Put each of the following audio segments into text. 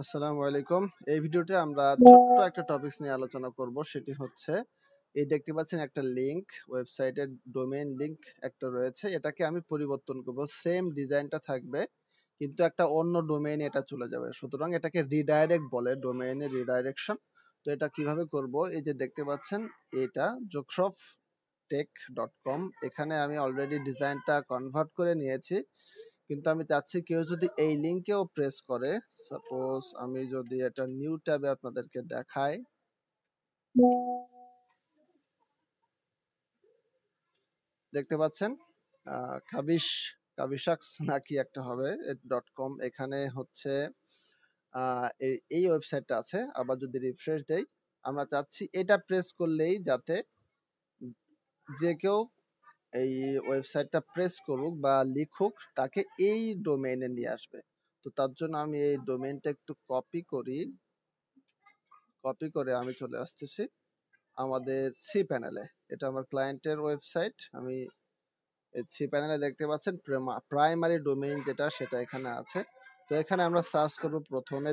আসসালামু আলাইকুম। এই ভিডিওতে আমরা ছোট্ট একটা টপিকস নিয়ে আলোচনা করব। সেটি হচ্ছে এই দেখতে পাচ্ছেন একটা লিংক, ওয়েবসাইটের ডোমেইন লিংক একটা রয়েছে। এটাকে আমি পরিবর্তন করব। সেম ডিজাইনটা থাকবে কিন্তু একটা অন্য ডোমেইনে এটা চলে যাবে। সুতরাং এটাকে রিডাইরেক্ট বলে, ডোমেইনের রিডাইরেকশন। তো এটা কিভাবে করব? এই যে দেখতে পাচ্ছেন এটা jochrofTech.com, এখানে আমি অলরেডি ডিজাইনটা কনভার্ট করে নিয়েছি। কিন্তু আমি চাচ্ছি কেউ যদি এই লিংকেও প্রেস করে, সাপোজ আমি যদি এটা নিউ ট্যাবে আপনাদেরকে দেখাই, দেখতে পাচ্ছেন কাবিশ কাবিশাক্স নাকি একটা হবে .com, এখানে হচ্ছে এই ওয়েবসাইটটা আছে। আবার যদি রিফ্রেশ দেই, আমরা চাচ্ছি এটা প্রেস করলেই যাতে যে কেউ এই ওয়েবসাইটটা প্রেস করুক বা লিখুক তাকে এই ডোমেইনে নিয়ে আসবে। তো তার জন্য আমি এই ডোমেইনটা একটু কপি করে আমি চলে আসতেছি আমাদের সি প্যানেলে। এটা আমার ক্লায়েন্টের ওয়েবসাইট। আমি এই সি প্যানেলে দেখতে পাচ্ছেন প্রাইমারি ডোমেইন যেটা, সেটা এখানে আছে। তো এখানে আমরা সার্চ করব প্রথমে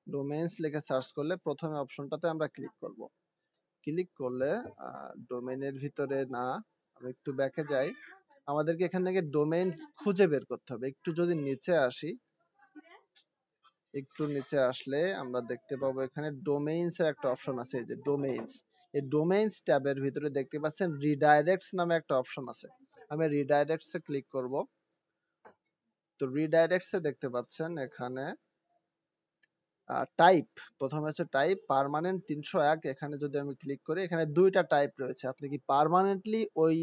ডোমেইনস লিখে সার্চ করলে প্রথমে অপশনটাতে আমরা ক্লিক করব। ক্লিক করলে ডোমেইনের ভিতরে না, আমি একটু ব্যাকে যাই। আমাদেরকে এখান থেকে ডোমেইন খুঁজে বের করতে হবে। একটু যদি নিচে আসি, একটু নিচে আসলে আমরা দেখতে পাবো এখানে ডোমেইনস এর একটা অপশন আছে। এই যে ডোমেইনস, এই ডোমেইনস ট্যাবের ভিতরে দেখতে পাচ্ছেন রিডাইরেক্টস নামে একটা অপশন আছে। আমি রিডাইরেক্টস এ ক্লিক করব। তো রিডাইরেক্টস এ দেখতে পাচ্ছেন এখানে টাইপ, প্রথমে হচ্ছে টাইপ পার্মানেন্ট 301। এখানে যদি আমি ক্লিক করি, এখানে দুইটা টাইপ রয়েছে। আপনি কি পার্মানেন্টলি ওই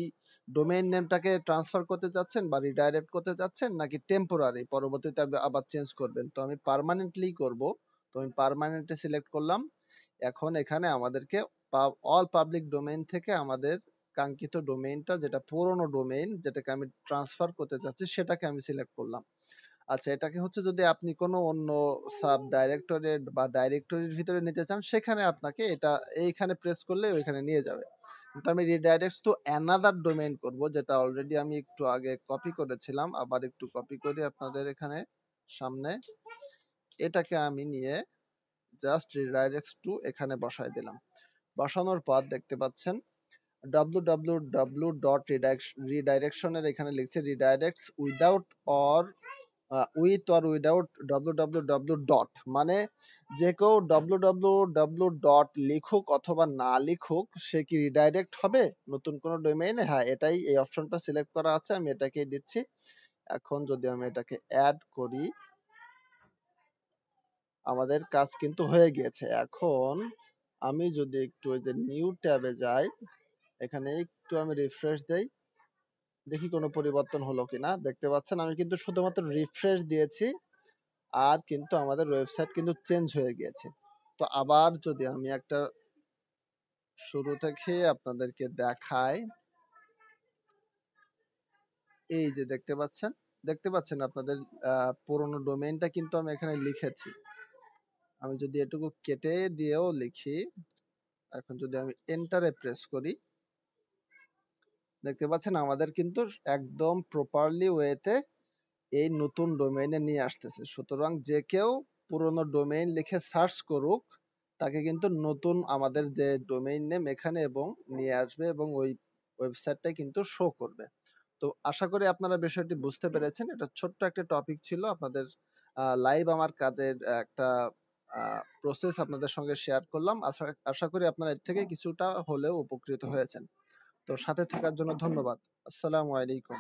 ডোমেইন নেমটাকে ট্রান্সফার করতে চাচ্ছেন বা রিডাইরেক্ট করতে চাচ্ছেন, নাকি টেম্পোরারি পরবর্তীতে আবার চেঞ্জ করবেন? তো আমি পার্মানেন্টলি করব। তো আমি পার্মানেন্টে সিলেক্ট করলাম। এখন এখানে আমাদেরকে অল পাবলিক ডোমেইন থেকে আমাদের কাঙ্ক্ষিত ডোমেইনটা, যেটা পুরনো ডোমেইন, যেটাকে আমি ট্রান্সফার করতে চাচ্ছি, সেটাকে আমি সিলেক্ট করলাম। আচ্ছা, এটাকে হচ্ছে যদি আপনি কোনো অন্য সাব ডাইরেক্টরেট বা ডাইরেক্টরির ভিতরে নিতে চান, সেখানে আপনাকে এটা এইখানে প্রেস করলে ওইখানে নিয়ে যাবে। কিন্তু আমি রিডাইরেক্টস টু অ্যানাদার ডোমেইন করব, যেটা অলরেডি আমি একটু আগে কপি করেছিলাম। আবার একটু কপি করে আপনাদের এখানে সামনে এটাকে আমি নিয়ে জাস্ট রিডাইরেক্টস টু এখানে বসাই দিলাম। বসানোর পর দেখতে পাচ্ছেন www.redirection এর এখানে লিখছে redirects without or with or without www dot, মানে যে কেউ www ডট লিখুক অথবা না লিখুক, সে কি রিডাইরেক্ট হবে নতুন কোনো ডোমেইনে? হ্যাঁ, এটাই, এই অপশনটা সিলেক্ট করা আছে, আমি এটাকেই দিচ্ছি। এখন যদি আমি এটাকে অ্যাড করি, আমাদের কাজ কিন্তু হয়ে গিয়েছে। এখন আমি যদি একটু ওই যে নিউ ট্যাবে যাই, এখানে একটু আমি রিফ্রেশ দেই, দেখি কোনো পরিবর্তন হলো কিনা। দেখতে পাচ্ছেন আমি কিন্তু শুধুমাত্র রিফ্রেশ দিয়েছি, আর কিন্তু আমাদের ওয়েবসাইট কিন্তু চেঞ্জ হয়ে গিয়েছে। তো আবার যদি আমি একটা শুরু থেকে আপনাদেরকে দেখাই, এই যে দেখতে পাচ্ছেন আপনাদের পুরনো ডোমেইনটা কিন্তু আমি এখানে লিখেছি। আমি যদি এটুকু কেটে দিয়েও লিখি, এখন যদি আমি এন্টারে প্রেস করি, দেখতে পাচ্ছেন আমাদের কিন্তু একদম প্রপারলি ওয়েতে এই নতুন ডোমেইনে নিয়ে আসতেছে। সুতরাং যে কেউ পুরনো ডোমেইন লিখে সার্চ করুক, তাকে কিন্তু নতুন আমাদের যে ডোমেইন নেম এখানে এবং নিয়ে আসবে, এবং ওই ওয়েবসাইটটাই কিন্তু শো করবে। তো আশা করি আপনারা বিষয়টি বুঝতে পেরেছেন। এটা ছোট্ট একটা টপিক ছিল আপনাদের লাইভ আমার কাজের একটা প্রসেস আপনাদের সঙ্গে শেয়ার করলাম। আশা করি আপনারা এর থেকে কিছুটা হলেও উপকৃত হয়েছেন। তো সাথে থাকার জন্য ধন্যবাদ। আসসালামু আলাইকুম।